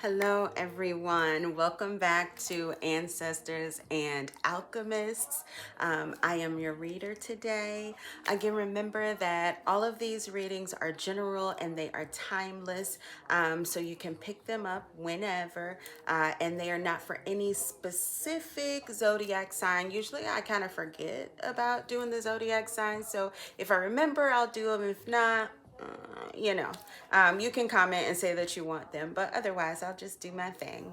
Hello, everyone. Welcome back to Ancestors and Alchemists. I am your reader today. Again, remember that all of these readings are general and they are timeless, so you can pick them up whenever, and they are not for any specific zodiac sign. Usually, I kind of forget about doing the zodiac signs, so if I remember, I'll do them. If not, you can comment and say that you want them, but otherwise I'll just do my thing.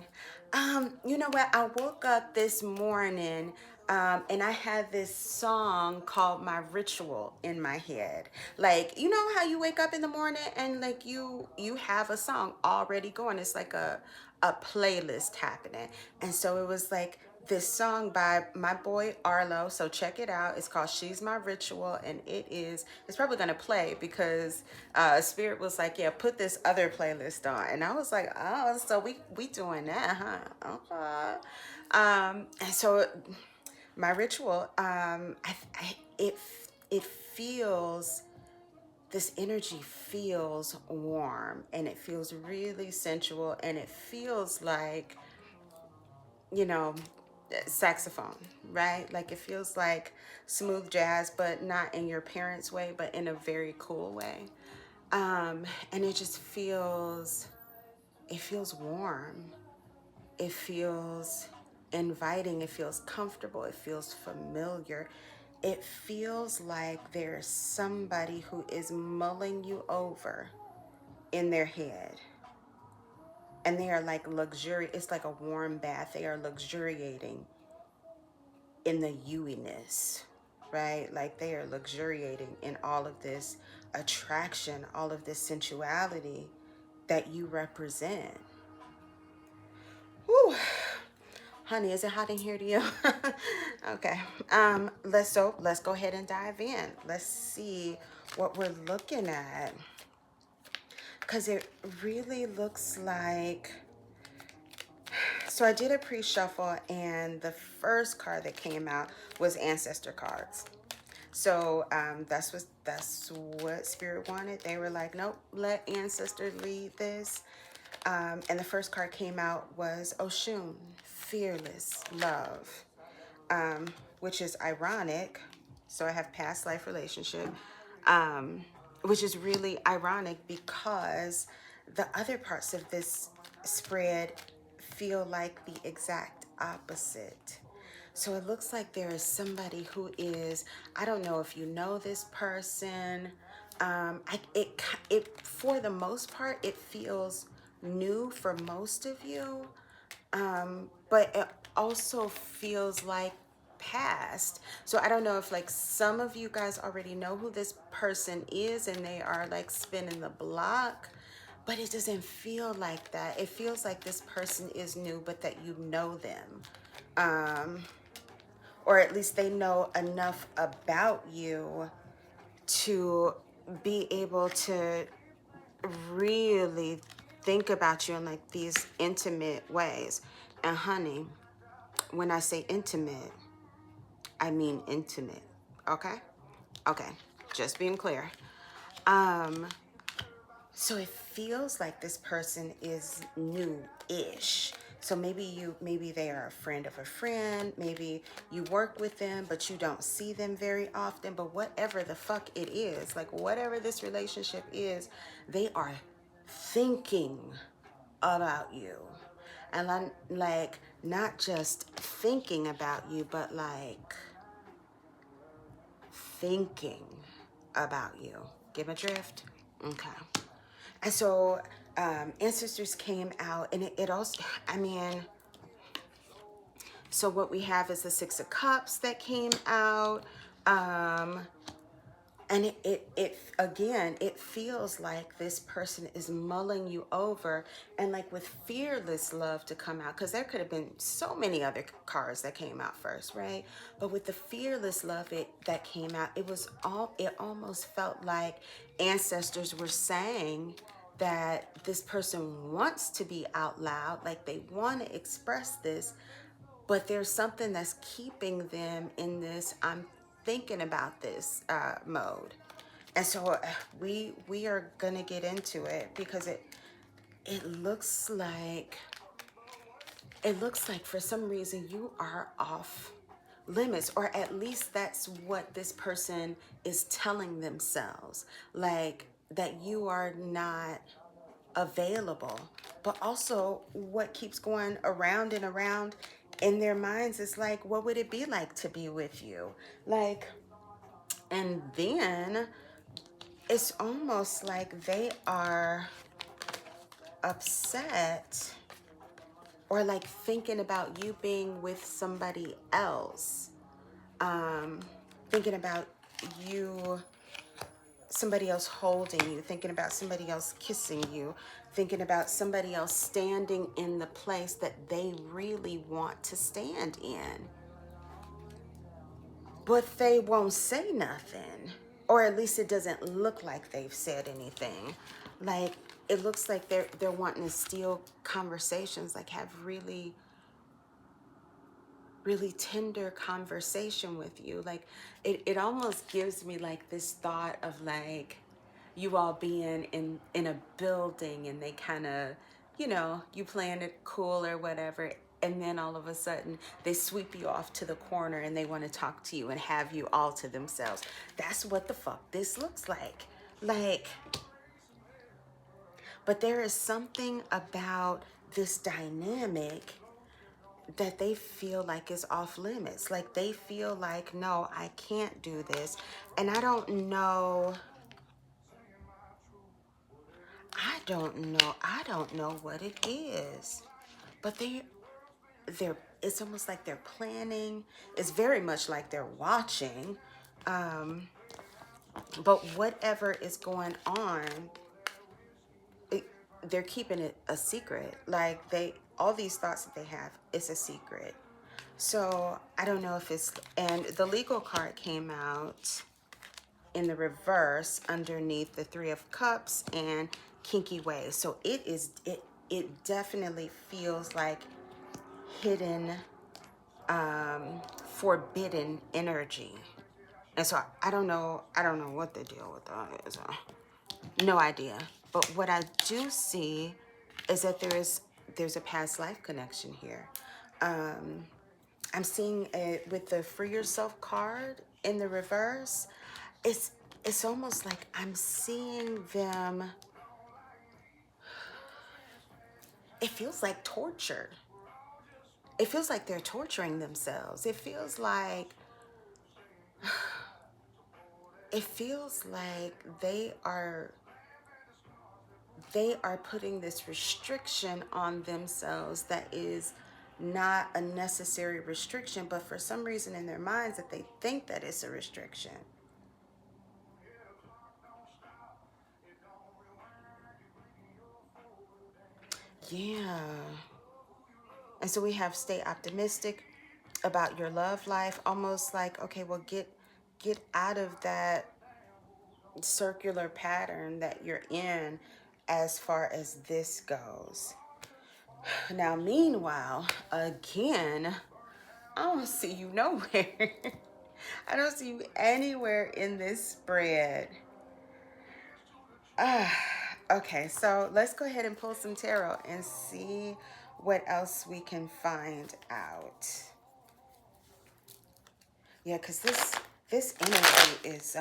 You know what? I woke up this morning, and I had this song called My Ritual in my head. Like, you know how you wake up in the morning and like you have a song already going. It's like a playlist happening. And so it was like this song by my boy Arlo. So check it out. It's called She's My Ritual, and it's probably gonna play because Spirit was like, yeah, put this other playlist on. And I was like, oh, so we doing that, huh? Okay. And so my ritual, it feels, this energy feels warm and it feels really sensual and it feels like, you know, saxophone, right? Like it feels like smooth jazz, but not in your parents' way, but in a very cool way. And it just feels, it feels warm. It feels inviting. It feels comfortable. It feels familiar. It feels like there's somebody who is mulling you over in their head. And they are like it's like a warm bath. They are luxuriating in the yewiness, right? Like they are luxuriating in all of this attraction, all of this sensuality that you represent. Whew. Honey, is it hot in here to you? Okay. Let's go ahead and dive in. Let's see what we're looking at. Because it really looks like, so I did a pre-shuffle and the first card that came out was ancestor cards. So that's what Spirit wanted. They were like, nope, let ancestors lead this. And the first card came out was Oshun, fearless love, which is ironic. So I have past life relationship, which is really ironic because the other parts of this spread feel like the exact opposite. So it looks like there is somebody who is, I don't know if you know this person. It for the most part, it feels new for most of you, but it also feels like past. So I don't know if like some of you guys already know who this person is and they are like spinning the block, but it doesn't feel like that. It feels like this person is new, but that you know them. Or at least they know enough about you to be able to really think about you in like these intimate ways. And honey, when I say intimate, I mean intimate. Okay? Okay. Just being clear. So it feels like this person is new-ish. So maybe they are a friend of a friend. Maybe you work with them, but you don't see them very often. But whatever the fuck it is, like whatever this relationship is, they are thinking about you. And like not just thinking about you, but like thinking about you. Get my drift? Okay. And so ancestors came out, and it also, I mean, so what we have is the Six of Cups that came out. And it again, it feels like this person is mulling you over, and like with fearless love to come out, because there could have been so many other cards that came out first, right? But with the fearless love that came out, it almost felt like ancestors were saying that this person wants to be out loud, like they want to express this, but there's something that's keeping them in this I'm thinking about this mode. And so we are gonna get into it because it looks like for some reason you are off limits, or at least that's what this person is telling themselves, like that you are not available. But also what keeps going around and around in their minds is like, what would it be like to be with you? Like, and then it's almost like they are upset or like thinking about you being with somebody else, thinking about you, somebody else holding you, thinking about somebody else kissing you, thinking about somebody else standing in the place that they really want to stand in. But they won't say nothing, or at least it doesn't look like they've said anything. Like, it looks like they're wanting to steal conversations, like have really tender conversation with you. Like, it almost gives me like this thought of like you all being in a building, and they kind of, you know, you playing it cool or whatever, and then all of a sudden they sweep you off to the corner and they want to talk to you and have you all to themselves. That's what the fuck this looks like. Like, but there is something about this dynamic that they feel like is off limits. Like, they feel like, no, I can't do this. And I don't know I don't know what it is. But they're it's almost like they're planning. It's very much like they're watching. But whatever is going on, they're keeping it a secret. Like, all these thoughts that they have, it's a secret. So I don't know if it's, and the legal card came out in the reverse underneath the Three of Cups and kinky ways. So it definitely feels like hidden, forbidden energy. And so I don't know what the deal with that is. No idea. But what I do see is that there's a past life connection here. I'm seeing it with the Free Yourself card in the reverse. It's almost like I'm seeing them. It feels like torture. It feels like they're torturing themselves. It feels like they are putting this restriction on themselves that is not a necessary restriction, but for some reason in their minds that they think that it's a restriction. Yeah. And so we have stay optimistic about your love life, almost like, okay, well, get out of that circular pattern that you're in as far as this goes. Now, meanwhile, again, I don't see you nowhere. I don't see you anywhere in this spread. Okay, so let's go ahead and pull some tarot and see what else we can find out. Yeah, because this energy is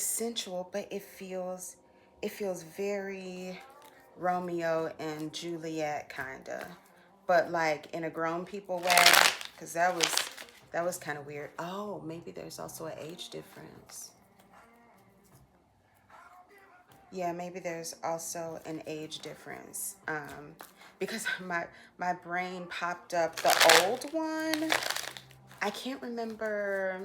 sensual, but it feels very Romeo and Juliet kinda, but like in a grown people way. Because that was kind of weird. Oh, maybe there's also an age difference. Yeah, maybe there's also an age difference. Because my brain popped up the old one. I can't remember.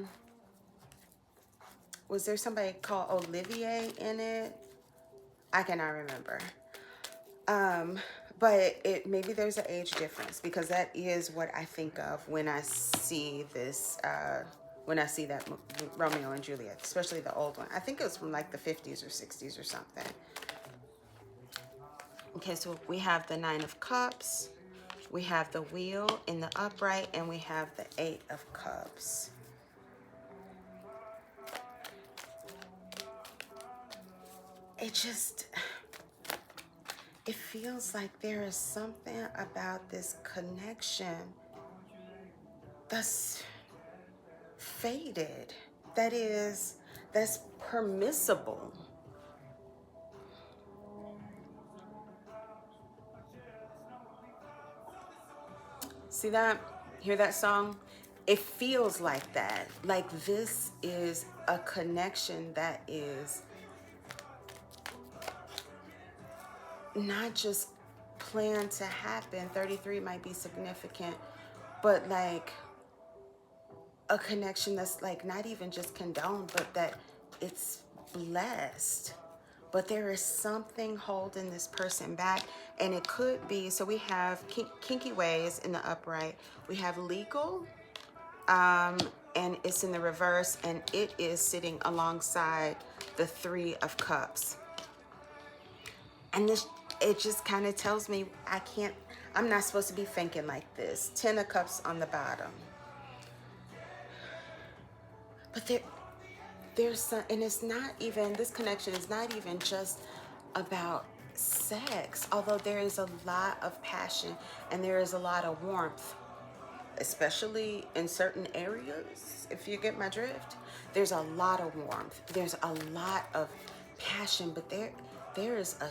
Was there somebody called Olivier in it? I cannot remember. But maybe there's an age difference, because that is what I think of when I see this. When I see that Romeo and Juliet, especially the old one. I think it was from like the 50s or 60s or something. Okay, so we have the Nine of Cups, we have the Wheel in the upright, and we have the Eight of Cups. It just, it feels like there is something about this connection that's faded, that's permissible. See that? Hear that song? It feels like that. Like this is a connection that is not just planned to happen. 33 might be significant, but like a connection that's like not even just condoned, but that it's blessed. But there is something holding this person back, and it could be, so we have kinky ways in the upright, we have legal, and it's in the reverse, and it is sitting alongside the 3 of Cups. And this, it just kind of tells me I'm not supposed to be thinking like this. 10 of Cups on the bottom. But there's some, and it's not even, this connection is not even just about sex, although there is a lot of passion and there is a lot of warmth, especially in certain areas. If you get my drift, there's a lot of warmth, there's a lot of passion, but there is a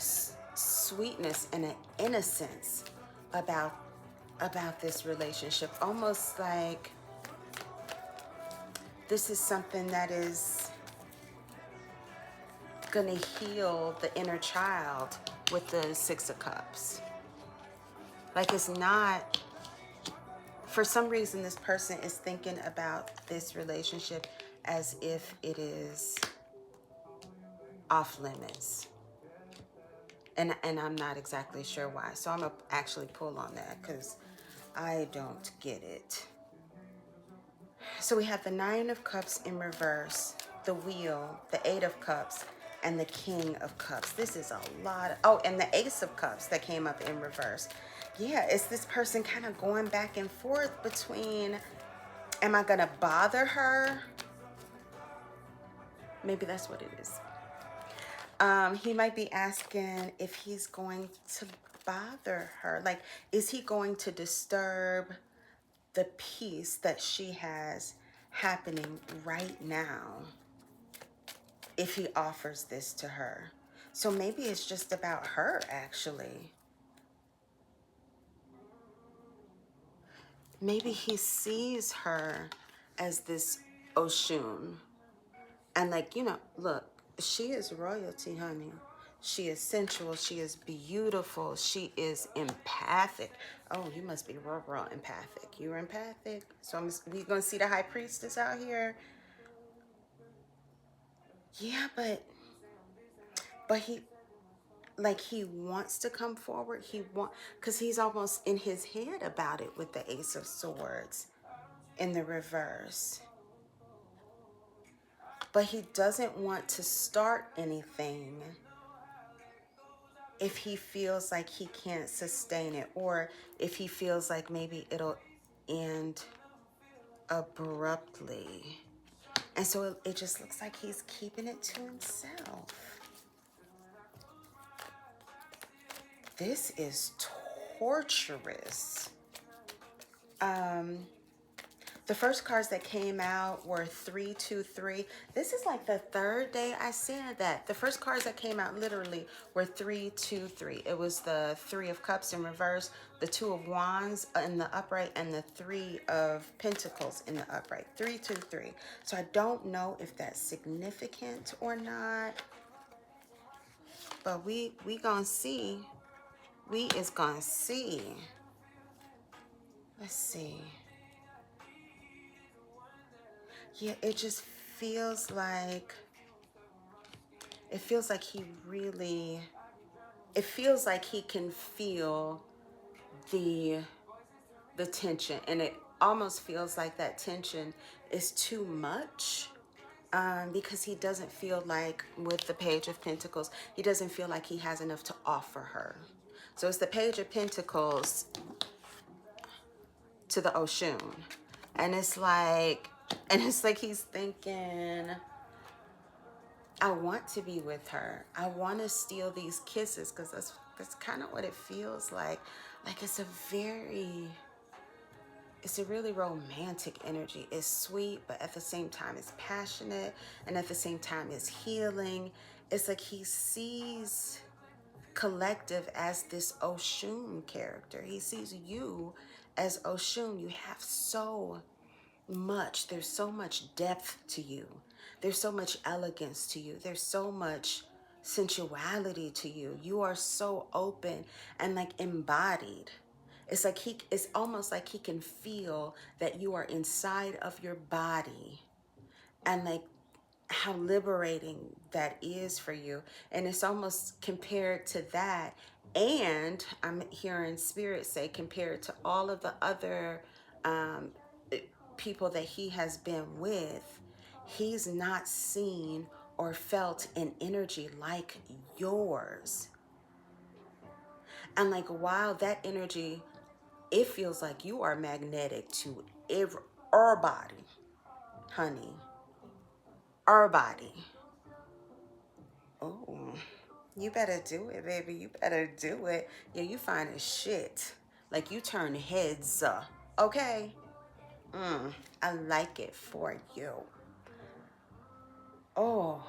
sweetness and an innocence about this relationship, almost like this is something that is gonna heal the inner child with the 6 of Cups. Like, it's not, for some reason this person is thinking about this relationship as if it is off limits, and I'm not exactly sure why, so I'm gonna actually pull on that because I don't get it. So we have the 9 of Cups in reverse, the Wheel, the 8 of Cups, and the King of Cups. This is a lot of, oh, and the Ace of Cups that came up in reverse. Yeah, it's this person kind of going back and forth between, am I gonna bother her? Maybe that's what it is. He might be asking if he's going to bother her. Like, is he going to disturb the peace that she has happening right now if he offers this to her? So maybe it's just about her, actually. Maybe he sees her as this Oshun. And like, look, she is royalty, honey. She is sensual. She is beautiful. She is empathic. Oh, you must be real, real empathic. You're empathic. So we going to see the high priestess out here. Yeah, but he wants to come forward. Because he's almost in his head about it with the Ace of Swords in the reverse. But he doesn't want to start anything if he feels like he can't sustain it, or if he feels like maybe it'll end abruptly. And so it just looks like he's keeping it to himself. This is torturous. The first cards that came out were 3, 2, 3. This is like the third day I said that. The first cards that came out literally were 3, 2, 3. It was the 3 of Cups in reverse, the 2 of Wands in the upright, and the 3 of Pentacles in the upright. 3, 2, 3. So I don't know if that's significant or not, but we gonna see. We is gonna see. Let's see. Yeah, it just feels like, it feels like he can feel the tension, and it almost feels like that tension is too much, because he doesn't feel like, with the Page of Pentacles, he doesn't feel like he has enough to offer her. So it's the Page of Pentacles to the Oshun, and it's like he's thinking, I want to be with her. I want to steal these kisses, because that's kind of what it feels like. Like it's a really romantic energy. It's sweet, but at the same time it's passionate, and at the same time it's healing. It's like he sees Collective as this Oshun character. He sees you as Oshun. You have so much. There's so much depth to you. There's so much elegance to you. There's so much sensuality to you. You are so open and like embodied. It's almost like he can feel that you are inside of your body, and like how liberating that is for you. And it's almost compared to that. And I'm hearing spirit say, compared to all of the other um, people that he has been with, he's not seen or felt an energy like yours. And like, while that energy, it feels like you are magnetic to everybody, honey, everybody. Oh, you better do it, baby. You better do it. Yeah, you fine as shit. Like, you turn heads, okay? I like it for you. Oh,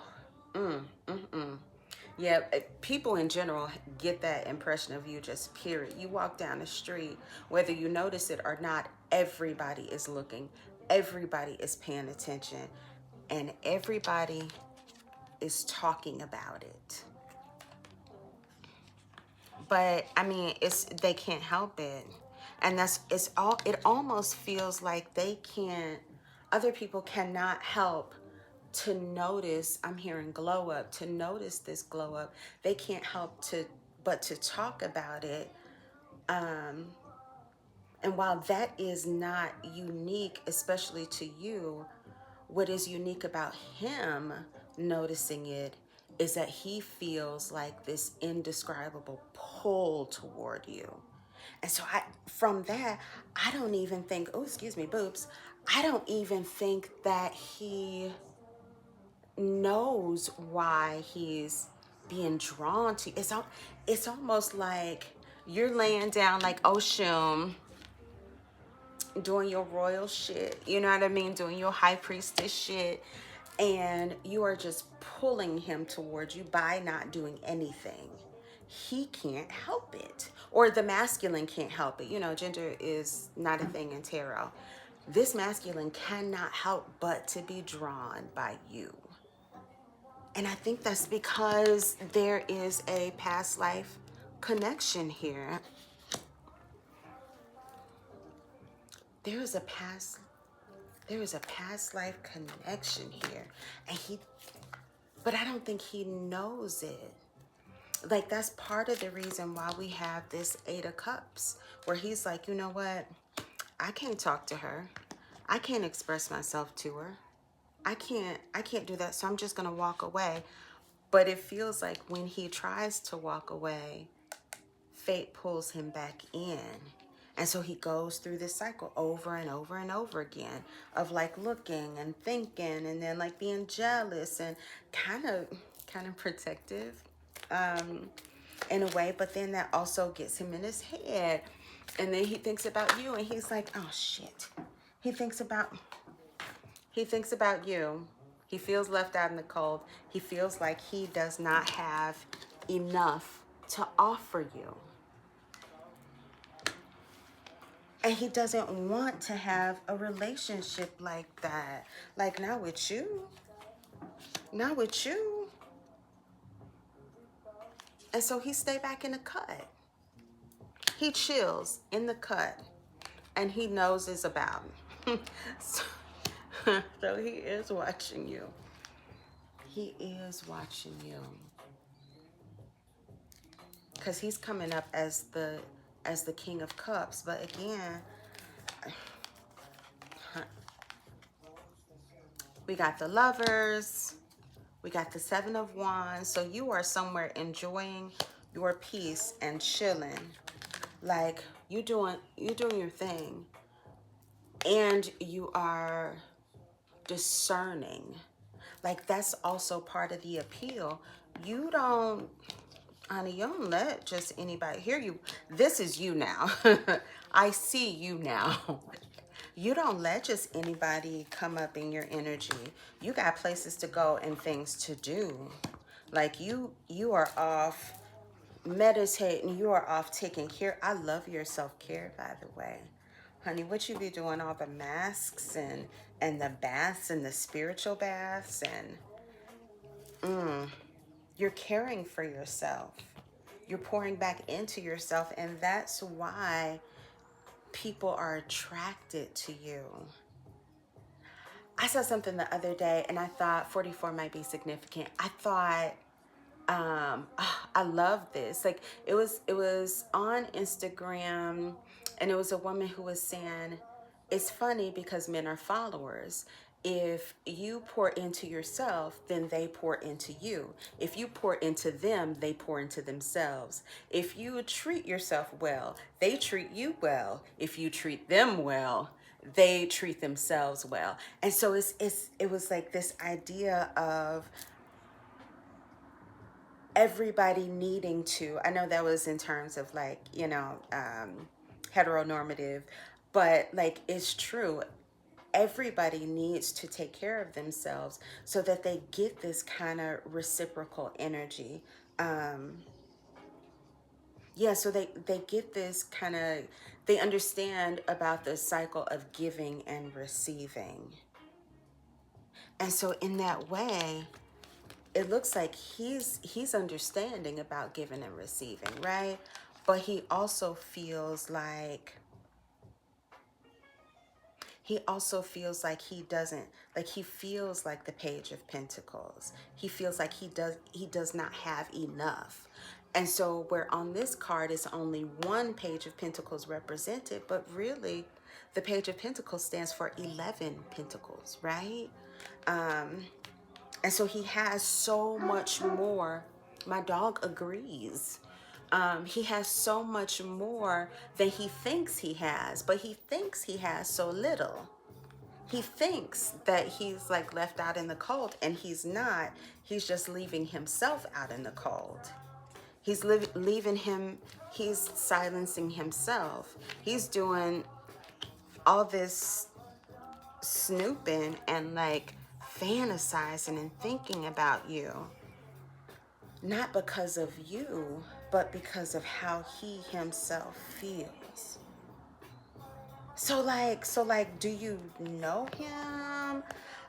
yeah, people in general get that impression of you, just period. You walk down the street, whether you notice it or not, everybody is looking. Everybody is paying attention. And everybody is talking about it. But I mean, they can't help it. And it almost feels like they can't, other people cannot help to notice. I'm hearing glow up, to notice this glow up. They can't help but to talk about it. And while that is not unique, especially to you, what is unique about him noticing it is that he feels like this indescribable pull toward you. And so from that, I don't even think, oh, excuse me, boobs. I don't even think that he knows why he's being drawn to. It's almost like you're laying down like Oshun, doing your royal shit, you know what I mean? Doing your high priestess shit. And you are just pulling him towards you by not doing anything. He can't help it. Or the masculine can't help it. You know, gender is not a thing in tarot. This masculine cannot help but to be drawn by you. And I think that's because there is a past life connection here. There is a past life connection here. But I don't think he knows it. Like, that's part of the reason why we have this Eight of Cups, where he's like, you know what? I can't talk to her. I can't express myself to her. I can't do that, so I'm just gonna walk away. But it feels like when he tries to walk away, fate pulls him back in. And so he goes through this cycle over and over and over again of like looking and thinking, and then like being jealous and kind of protective in a way. But then that also gets him in his head. And then he thinks about you, and he's like, oh shit. He thinks about you. He feels left out in the cold. He feels like he does not have enough to offer you. And he doesn't want to have a relationship like that. Like, not with you. Not with you. And so he stay back in the cut. He chills in the cut. And he knows it's about him. So he is watching you. He is watching you. Because he's coming up as the King of Cups. But again, we got the Lovers. We got the Seven of Wands. So you are somewhere enjoying your peace and chilling. Like, you're doing your thing. And you are discerning. Like, that's also part of the appeal. You don't, honey, you don't let just anybody hear you. This is you now. I see you now. You don't let just anybody come up in your energy. You got places to go and things to do. Like, you are off meditating, you are off taking care. I love your self-care, by the way. Honey, what you be doing, all the masks and the baths and the spiritual baths, and you're caring for yourself. You're pouring back into yourself, and that's why people are attracted to you. I saw something the other day and I thought 44 might be significant. I thought, I love this. Like, it was on Instagram, and it was a woman who was saying, it's funny because men are followers. If you pour into yourself, then they pour into you. If you pour into them, they pour into themselves. If you treat yourself well, they treat you well. If you treat them well, they treat themselves well. And so it was like this idea of everybody needing to, I know that was in terms of, like, heteronormative, but like, it's true. Everybody needs to take care of themselves so that they get this kind of reciprocal energy. Yeah, so they get this kind of, they understand about the cycle of giving and receiving. And so in that way, it looks like he's understanding about giving and receiving, right? But he also feels like he doesn't, like, he feels like the Page of Pentacles. He feels like he does not have enough. And so where on this card is only one Page of Pentacles represented, but really the Page of Pentacles stands for 11 Pentacles, right? And so he has so much more. My dog agrees. He has so much more than he thinks he has, but he thinks he has so little. He thinks that he's like left out in the cold, and he's not. He's just leaving himself out in the cold. He's silencing himself. He's doing all this snooping and like fantasizing and thinking about you, not because of you, but because of how he himself feels. So like, do you know him?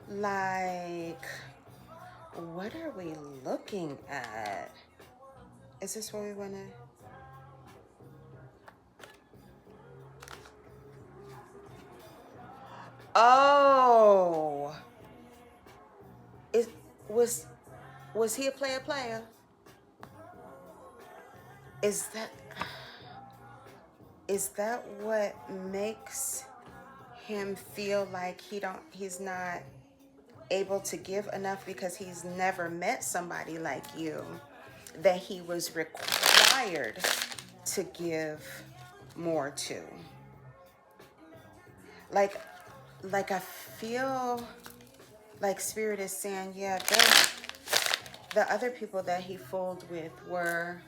Like, what are we looking at? Is this where we want to? Oh, it was he a player? Is that what makes him feel like he's not able to give enough, because he's never met somebody like you that he was required to give more to? Like I feel like Spirit is saying, yeah, the other people that he fooled with were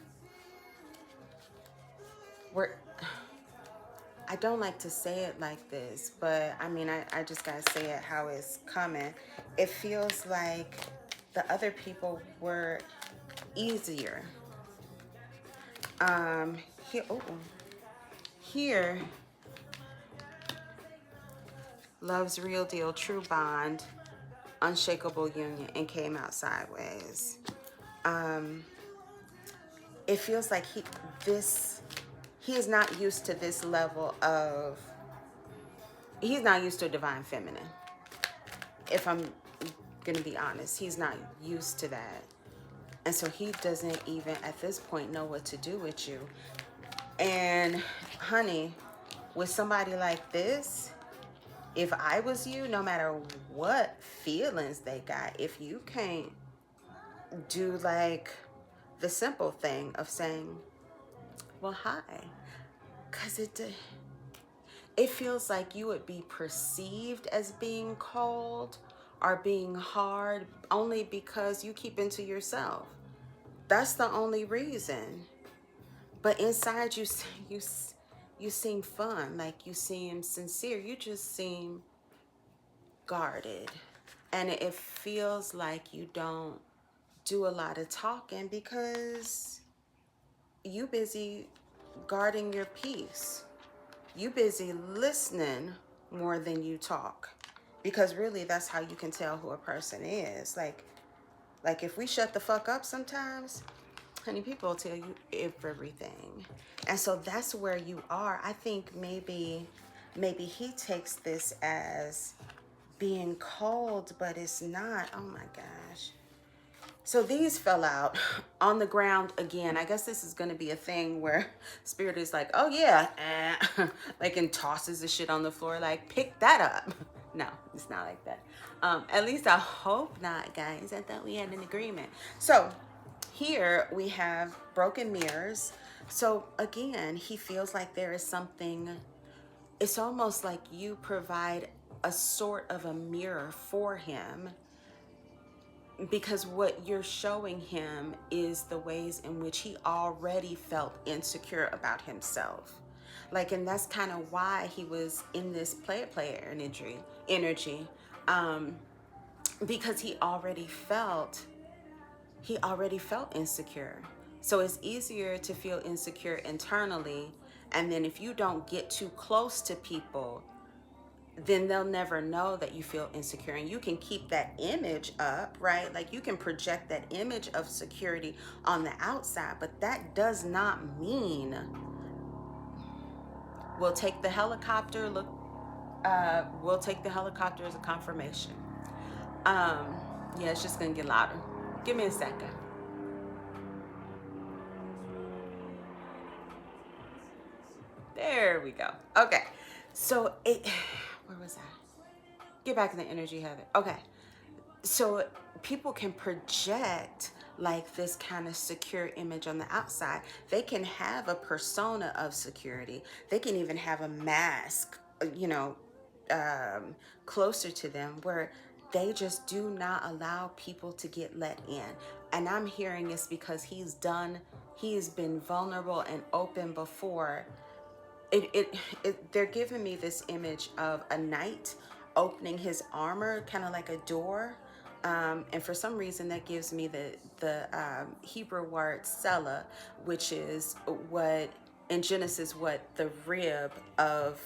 I don't like to say it like this, but I mean, I just gotta say it how it's coming. It feels like the other people were easier. Here, love's real deal, true bond, unshakable union, and came out sideways. It feels like he is not used to this level of, he's not used to a divine feminine. If I'm gonna be honest, he's not used to that. And so he doesn't even at this point know what to do with you. And honey, with somebody like this, if I was you, no matter what feelings they got, if you can't do like the simple thing of saying, well, hi, because it feels like you would be perceived as being cold, are being hard only because you keep into yourself. That's the only reason. But inside you, you, you seem fun, like you seem sincere. You just seem guarded. And it feels like you don't do a lot of talking because you busy guarding your peace. You busy listening more than you talk. Because really that's how you can tell who a person is. Like if we shut the fuck up sometimes, honey, people will tell you everything. And so that's where you are. I think maybe he takes this as being cold, but it's not. Oh my gosh. So these fell out on the ground again. I guess this is going to be a thing where Spirit is like, oh yeah, like, and tosses the shit on the floor, like, pick that up. No, it's not like that. At least I hope not, guys. I thought we had an agreement. So here we have broken mirrors. So again, he feels like there is something, it's almost like you provide a sort of a mirror for him, because what you're showing him is the ways in which he already felt insecure about himself. Like, and that's kind of why he was in this player energy, um, because he already felt insecure. So it's easier to feel insecure internally, and then if you don't get too close to people, then they'll never know that you feel insecure. And you can keep that image up, right? Like you can project that image of security on the outside, but that does not mean we'll take the helicopter. Look, we'll take the helicopter as a confirmation. Um, yeah, it's just gonna get louder. Give me a second. There we go. Okay. So where was I? Get back in the energy, Heather. Okay. So people can project like this kind of secure image on the outside. They can have a persona of security. They can even have a mask, closer to them, where they just do not allow people to get let in. And I'm hearing this because he's been vulnerable and open before. They're giving me this image of a knight opening his armor, kind of like a door. And for some reason that gives me the Hebrew word Selah, which is what in Genesis, what the rib of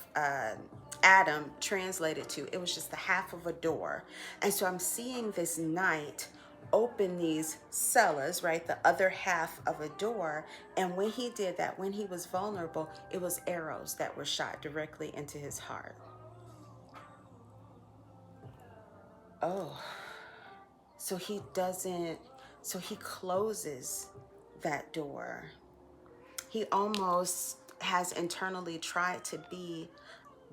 Adam translated to. It was just the half of a door. And so I'm seeing this knight open these cellas, right? The other half of a door. And when he did that, when he was vulnerable, it was arrows that were shot directly into his heart. Oh, so he closes that door. He almost has internally tried to be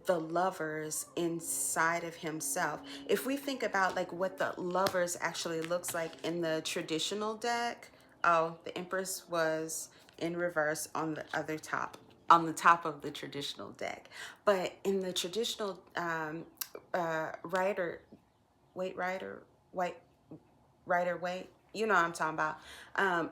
the lovers inside of himself. If we think about like what the lovers actually looks like in the traditional deck, oh, the Empress was in reverse on the other top, on the top of the traditional deck. But in the traditional rider, wait, rider, white, rider, wait, you know what I'm talking about.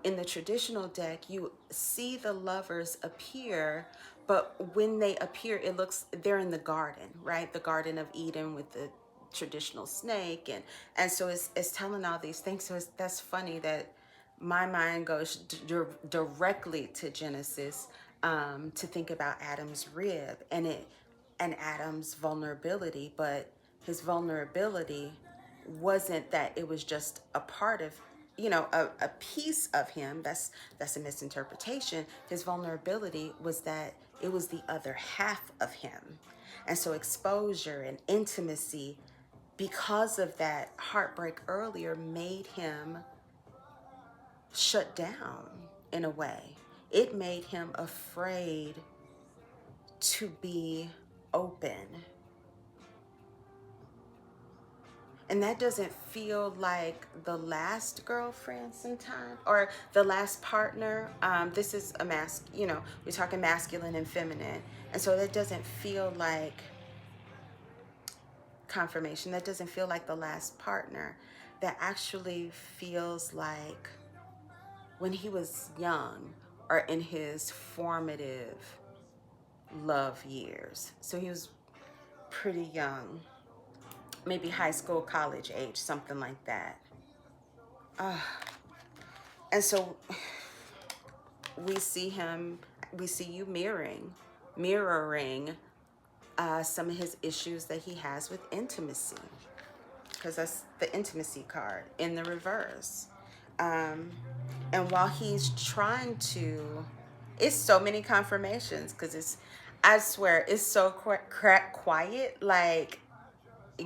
In the traditional deck, you see the lovers appear, but when they appear, it looks, they're in the garden, right? The Garden of Eden with the traditional snake. And so it's telling all these things. So that's funny that my mind goes directly to Genesis, to think about Adam's rib and Adam's vulnerability, but his vulnerability wasn't that it was just a part of, a piece of him. That's a misinterpretation. His vulnerability was that it was the other half of him. And so exposure and intimacy, because of that heartbreak earlier, made him shut down in a way. It made him afraid to be open. And that doesn't feel like the last girlfriend sometimes, or the last partner. This is a we're talking masculine and feminine. And so that doesn't feel like confirmation. That doesn't feel like the last partner. That actually feels like when he was young or in his formative love years. So he was pretty young, maybe high school, college age, something like that. And so we see him, we see you mirroring some of his issues that he has with intimacy, because that's the intimacy card in the reverse. And while he's trying to, it's so many confirmations because I swear, it's so quiet. Like,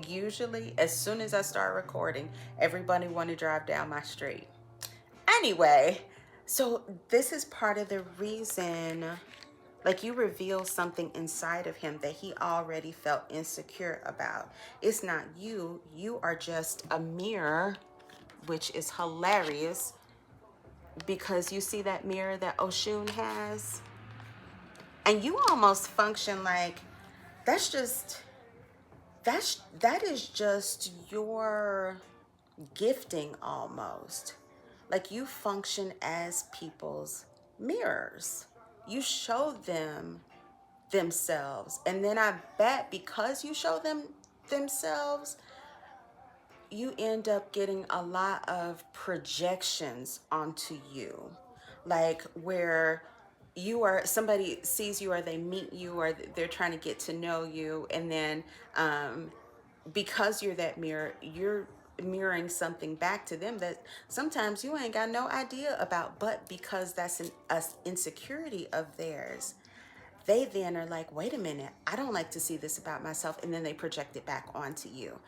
usually, as soon as I start recording, everybody want to drive down my street. Anyway, so this is part of the reason, like, you reveal something inside of him that he already felt insecure about. It's not you. You are just a mirror, which is hilarious because you see that mirror that Oshun has, and you almost function like that is just your gifting almost. Like, you function as people's mirrors. You show them themselves, and then I bet because you show them themselves, you end up getting a lot of projections onto you, like where you are, somebody sees you or they meet you or they're trying to get to know you, and then because you're that mirror, you're mirroring something back to them that sometimes you ain't got no idea about, but because that's an insecurity of theirs, they then are like, wait a minute, I don't like to see this about myself. And then they project it back onto you.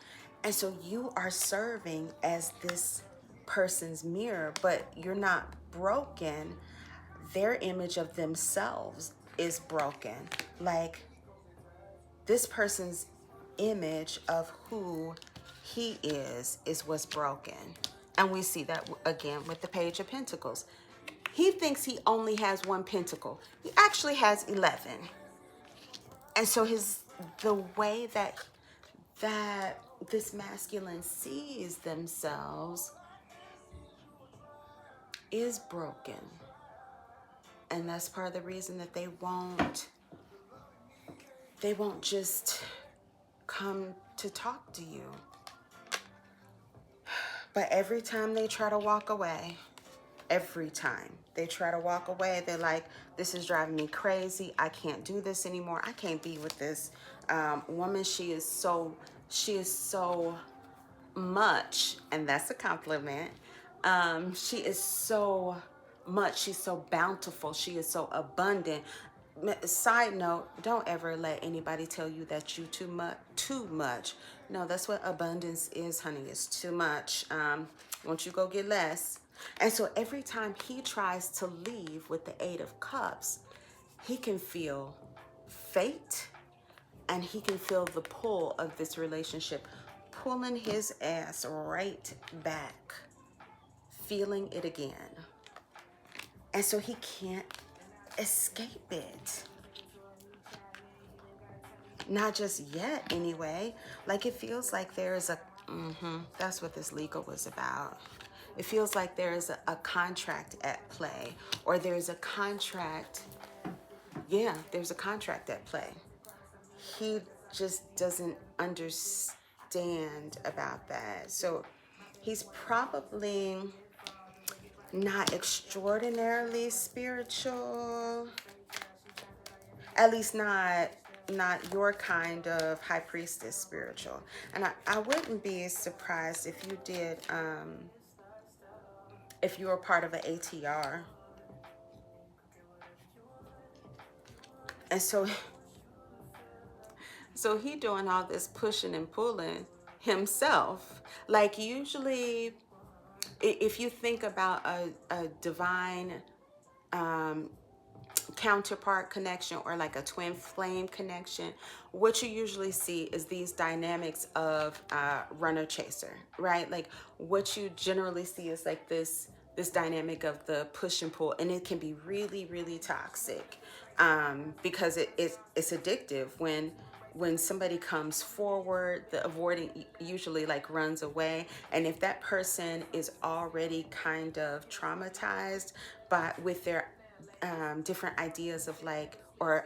And so you are serving as this person's mirror, but you're not broken. Their image of themselves is broken. Like, this person's image of who he is what's broken. And we see that again with the Page of Pentacles. He thinks he only has one pentacle. He actually has 11. And so the way that this masculine sees themselves is broken. And that's part of the reason that they won't just come to talk to you. But every time they try to walk away, every time they try to walk away, they're like, this is driving me crazy. I can't do this anymore. I can't be with this woman. She is so much, and that's a compliment. She is so much. She's so bountiful. She is so abundant. Side note, don't ever let anybody tell you that you too much. No, that's what abundance is, honey. It's too much. Won't you go get less? And so every time he tries to leave with the Eight of Cups, he can feel fate, and he can feel the pull of this relationship pulling his ass right back, feeling it again. And so he can't escape it. Not just yet, anyway. Like, it feels like there's a, that's what this legal was about. It feels like there's a contract at play, or there's a contract. Yeah, there's a contract at play. He just doesn't understand about that. So he's probably not extraordinarily spiritual, at least not your kind of high priestess spiritual. And I wouldn't be surprised if you did, if you were part of an ATR. And so he doing all this pushing and pulling himself. Like, usually if you think about a divine counterpart connection, or like a twin flame connection, what you usually see is these dynamics of runner chaser, right? Like, what you generally see is like this dynamic of the push and pull, and it can be really, really toxic, because it's addictive when when somebody comes forward, the avoiding usually like runs away. And if that person is already kind of traumatized with their different ideas of like, or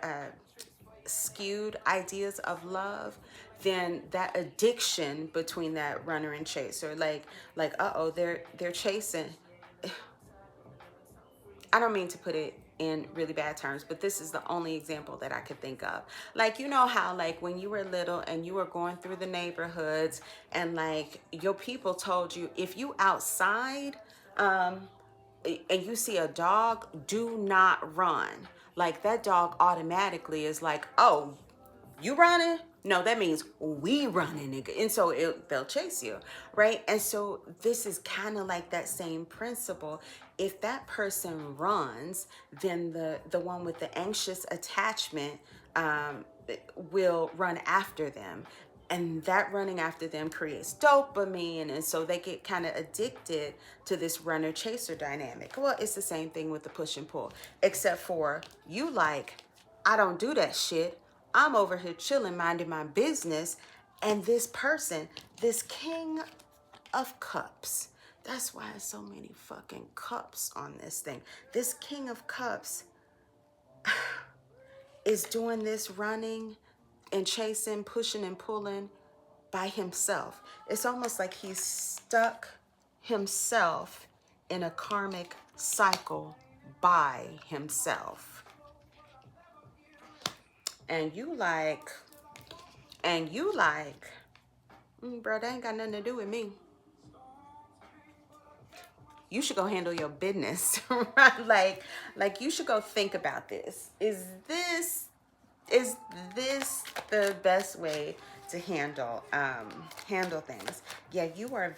skewed ideas of love, then that addiction between that runner and chaser, like uh-oh, they're chasing. I don't mean to put it in really bad terms, but this is the only example that I could think of. Like, you know how like when you were little and you were going through the neighborhoods and like your people told you, if you outside and you see a dog, do not run. Like that dog automatically is like, oh, you running? No, that means we running, nigga. And so they'll chase you, right? And so this is kind of like that same principle. If that person runs, then the one with the anxious attachment will run after them. And that running after them creates dopamine. And so they get kind of addicted to this runner chaser dynamic. Well, it's the same thing with the push and pull, except for you like, I don't do that shit. I'm over here chilling, minding my business. And this person, this king of cups, that's why there's so many fucking cups on this thing. This king of cups is doing this running and chasing, pushing and pulling by himself. It's almost like he's stuck himself in a karmic cycle by himself. And you like, bro, that ain't got nothing to do with me. You should go handle your business, right? Like you should go think about this. Is this the best way to handle things? Yeah, you are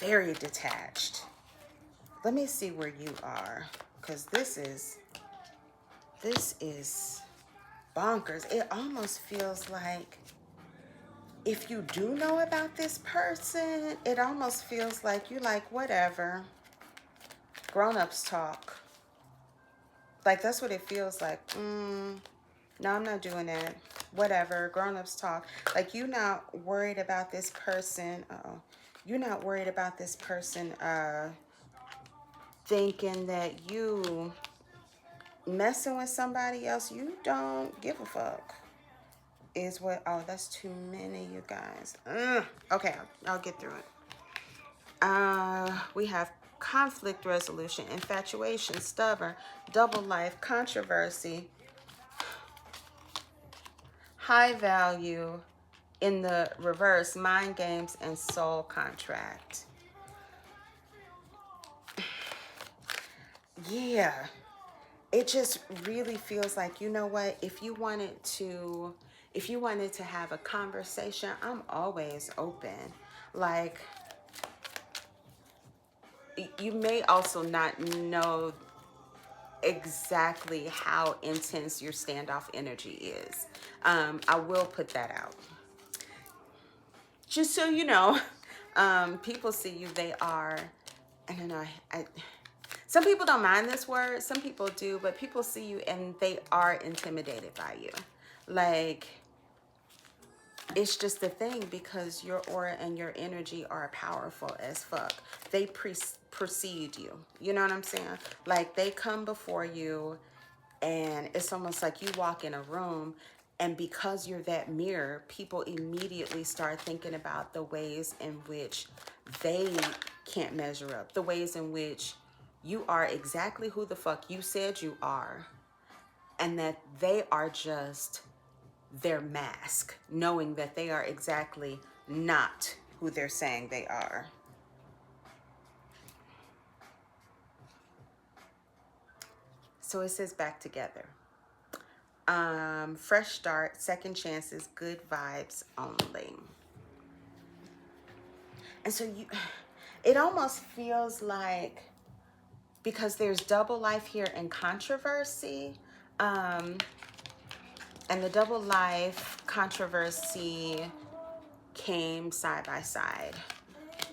very detached. Let me see where you are, because this is bonkers. It almost feels like if you do know about this person, it almost feels like you like, whatever, grown-ups talk. Like that's what it feels like. No, I'm not doing that. Whatever, grown-ups talk. Like you're not worried about this person. You're not worried about this person thinking that you messing with somebody else. You don't give a fuck. Is what, oh, that's too many, you guys. Okay, I'll get through it. We have conflict resolution, infatuation, stubborn, double life, controversy, high value, in the reverse, mind games, and soul contract. Yeah, it just really feels like, you know what, if you wanted to have a conversation, I'm always open. Like, you may also not know exactly how intense your standoff energy is. I will put that out. Just so you know, people see you, they are, I don't know, some people don't mind this word, some people do, but people see you and they are intimidated by you. Like, it's just the thing, because your aura and your energy are powerful as fuck. They precede you. You know what I'm saying? Like, they come before you, and it's almost like you walk in a room, and because you're that mirror, people immediately start thinking about the ways in which they can't measure up, the ways in which you are exactly who the fuck you said you are, and that they are just their mask, knowing that they are exactly not who they're saying they are. So it says back together. Fresh start, second chances, good vibes only. And so it almost feels like, because there's double life here and controversy, and the double life controversy came side by side.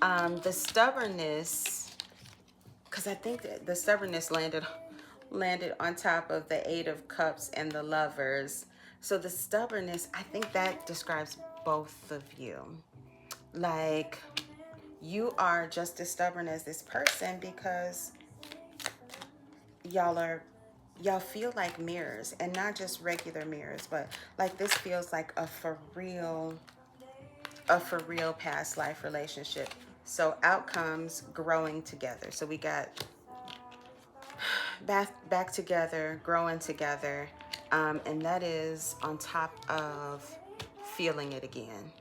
The stubbornness, because I think that the stubbornness landed on top of the Eight of Cups and the Lovers, So the stubbornness, I think that describes both of you. Like, you are just as stubborn as this person because y'all feel like mirrors, and not just regular mirrors, but like this feels like a for real past life relationship. So outcomes growing together. So we got back together, growing together, and that is on top of feeling it again.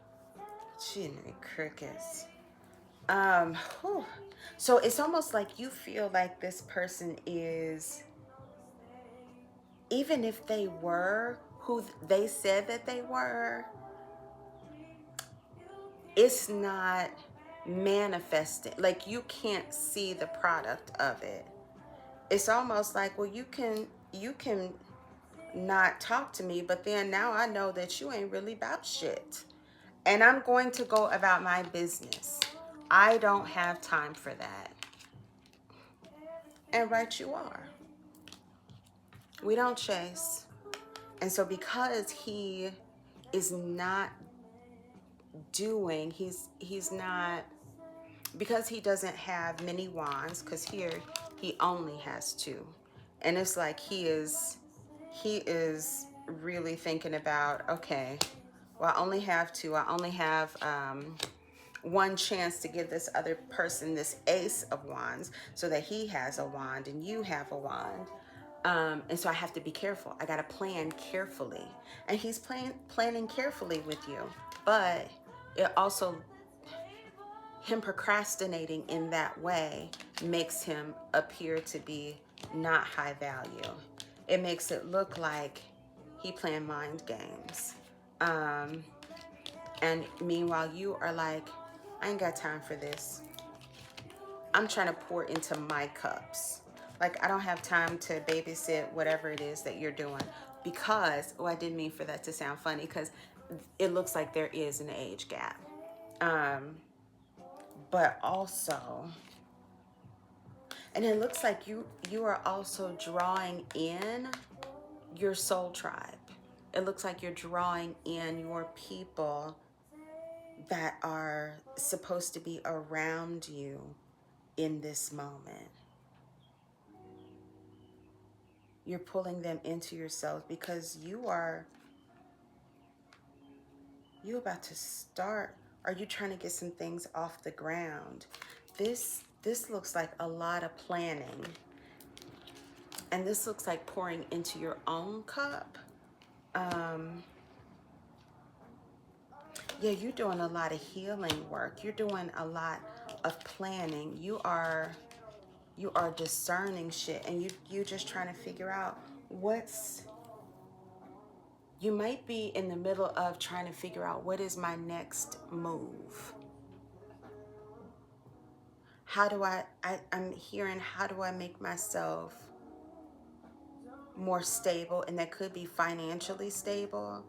Gee, crickets. Whew. So it's almost like you feel like this person is, even if they were who they said that they were, it's not manifesting. Like, you can't see the product of it. It's almost like, well, you can not talk to me, but then now I know that you ain't really about shit. And I'm going to go about my business. I don't have time for that. And right you are. We don't chase. And so because he is not doing, he's not, because he doesn't have many wands, because here he only has two. And it's like he is really thinking about, okay, well, I only have two. I only have one chance to give this other person this ace of wands so that he has a wand and you have a wand. And so I have to be careful. I got to plan carefully. And he's planning carefully with you. But it also, him procrastinating in that way makes him appear to be not high value. It makes it look like he playing mind games. And meanwhile, you are like, I ain't got time for this. I'm trying to pour into my cups. Like, I don't have time to babysit whatever it is that you're doing. Because, oh, I didn't mean for that to sound funny, because it looks like there is an age gap. But also, and it looks like you are also drawing in your soul tribe. It looks like you're drawing in your people that are supposed to be around you in this moment. You're pulling them into yourself because you about to start. Are you trying to get some things off the ground? This looks like a lot of planning. And this looks like pouring into your own cup. Yeah, you're doing a lot of healing work. You're doing a lot of planning. You are discerning shit, and you just trying to figure out you might be in the middle of trying to figure out, what is my next move? How do I'm hearing, how do I make myself more stable? And that could be financially stable.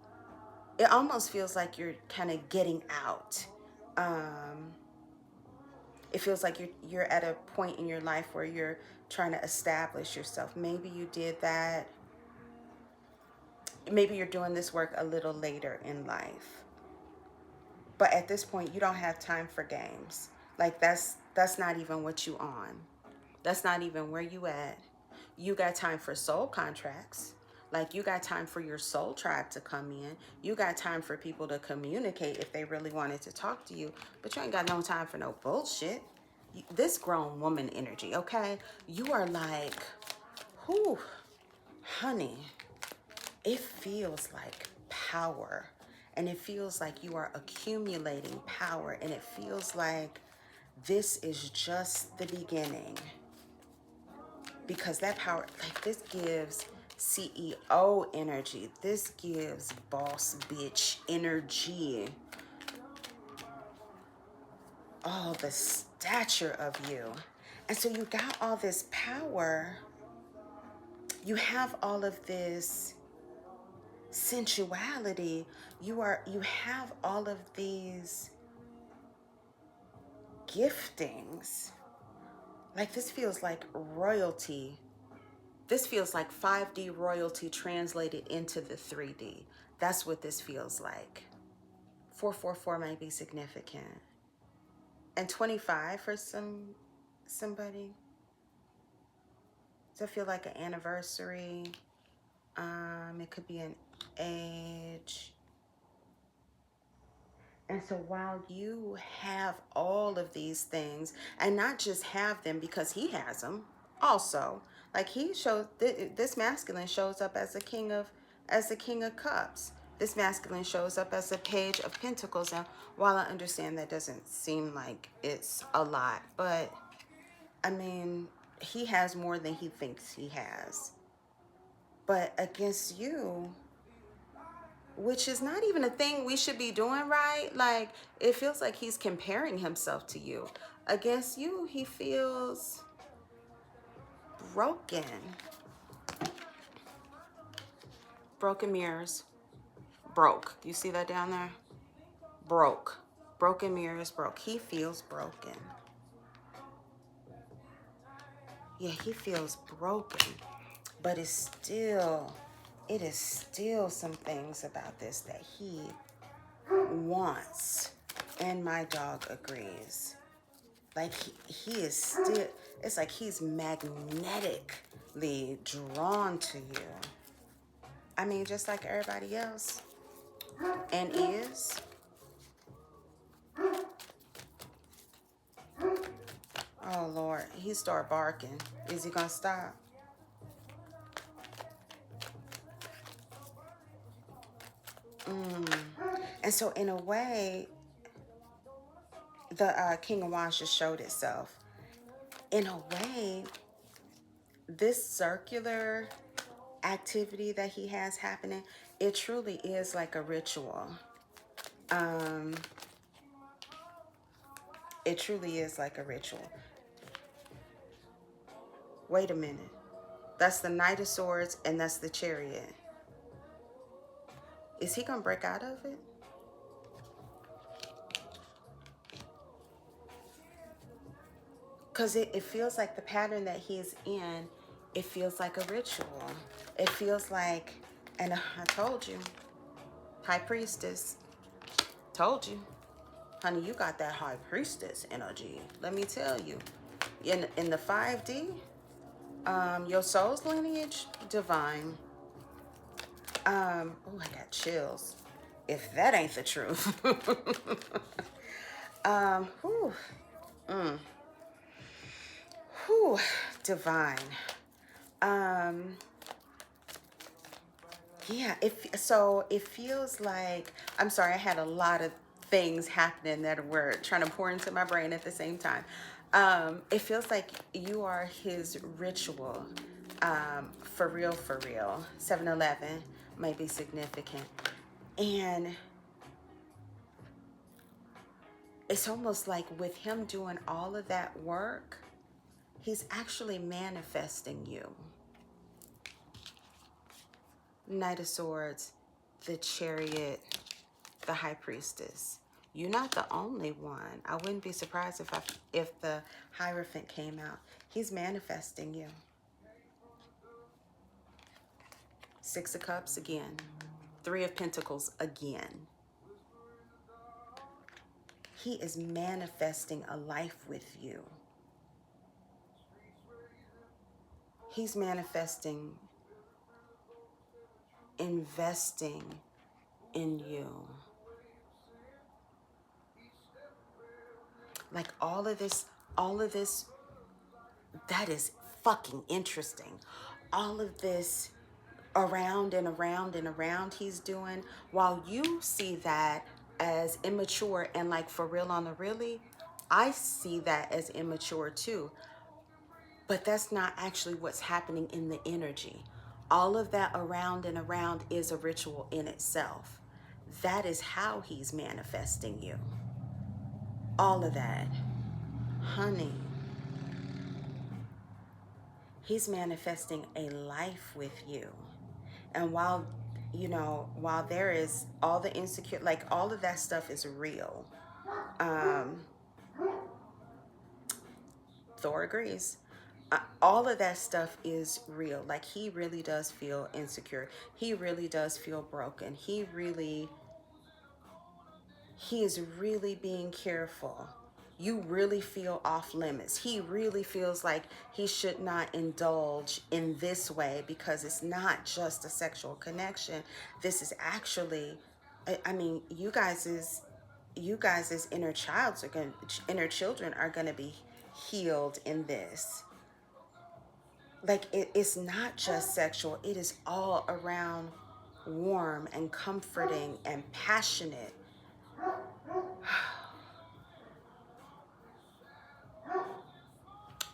It almost feels like you're kind of getting out. It feels like you're at a point in your life where you're trying to establish yourself. Maybe you did that. Maybe you're doing this work a little later in life. But at this point, you don't have time for games. Like, that's not even what you on. That's not even where you at. You got time for soul contracts. Like, you got time for your soul tribe to come in. You got time for people to communicate if they really wanted to talk to you. But you ain't got no time for no bullshit. This grown woman energy, okay? You are like, whew, honey, it feels like power. And it feels like you are accumulating power. And it feels like this is just the beginning. Because that power, like, this gives CEO energy. This gives boss bitch energy. Oh, the stature of you. And so you got all this power. You have all of this sensuality. You have all of these giftings. Like, this feels like royalty. This feels like 5D royalty translated into the 3D. That's what this feels like. 444 might be significant. And 25 for somebody. Does it feel like an anniversary? It could be an age. And so while you have all of these things, and not just have them because he has them, also, like he shows, this masculine shows up as the king of cups. This masculine shows up as a page of pentacles. Now, while I understand that doesn't seem like it's a lot, but I mean, he has more than he thinks he has. But against you, which is not even a thing we should be doing, right? Like, it feels like he's comparing himself to you. Against you, he feels broken. Broken mirrors. Broke. You see that down there? Broke. Broken mirrors, broke. He feels broken. Yeah, he feels broken. But it is still some things about this that he wants. And my dog agrees. Like he is still, it's like he's magnetically drawn to you. I mean, just like everybody else. And is. Oh Lord, he start barking. Is he gonna stop? And so in a way, the King of Wands just showed itself. In a way, this circular activity that he has happening, it truly is like a ritual. It truly is like a ritual. Wait a minute. That's the Knight of Swords and that's the Chariot. Is he gonna break out of it? Because it feels like the pattern that he's in, it feels like a ritual. It feels like, and I told you, High Priestess, told you. Honey, you got that High Priestess energy. Let me tell you. In the 5D, your soul's lineage, divine. Oh, I got chills. If that ain't the truth. Whew. Whew, divine. Yeah, so it feels like, I'm sorry, I had a lot of things happening that were trying to pour into my brain at the same time. It feels like you are his ritual, for real, for real. 7-Eleven might be significant. And it's almost like with him doing all of that work, he's actually manifesting you. Knight of Swords, the Chariot, the High Priestess. You're not the only one. I wouldn't be surprised if the Hierophant came out. He's manifesting you. 6 of Cups again. 3 of Pentacles again. He is manifesting a life with you. He's manifesting, investing in you. Like all of this, that is fucking interesting. All of this around and around and around he's doing, while you see that as immature and like for real on the really, I see that as immature too. But that's not actually what's happening in the energy. All of that around and around is a ritual in itself. That is how he's manifesting you. All of that. Honey. He's manifesting a life with you. And while, you know, while there is all the insecure, like all of that stuff is real. Thor agrees. all of that stuff is real. Like, he really does feel insecure. He really does feel broken. He is really being careful. You really feel off limits. He really feels like he should not indulge in this way because it's not just a sexual connection. This is actually, I mean, you guys' inner children are gonna be healed in this. Like, it's not just sexual, it is all around warm and comforting and passionate.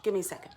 Give me a second.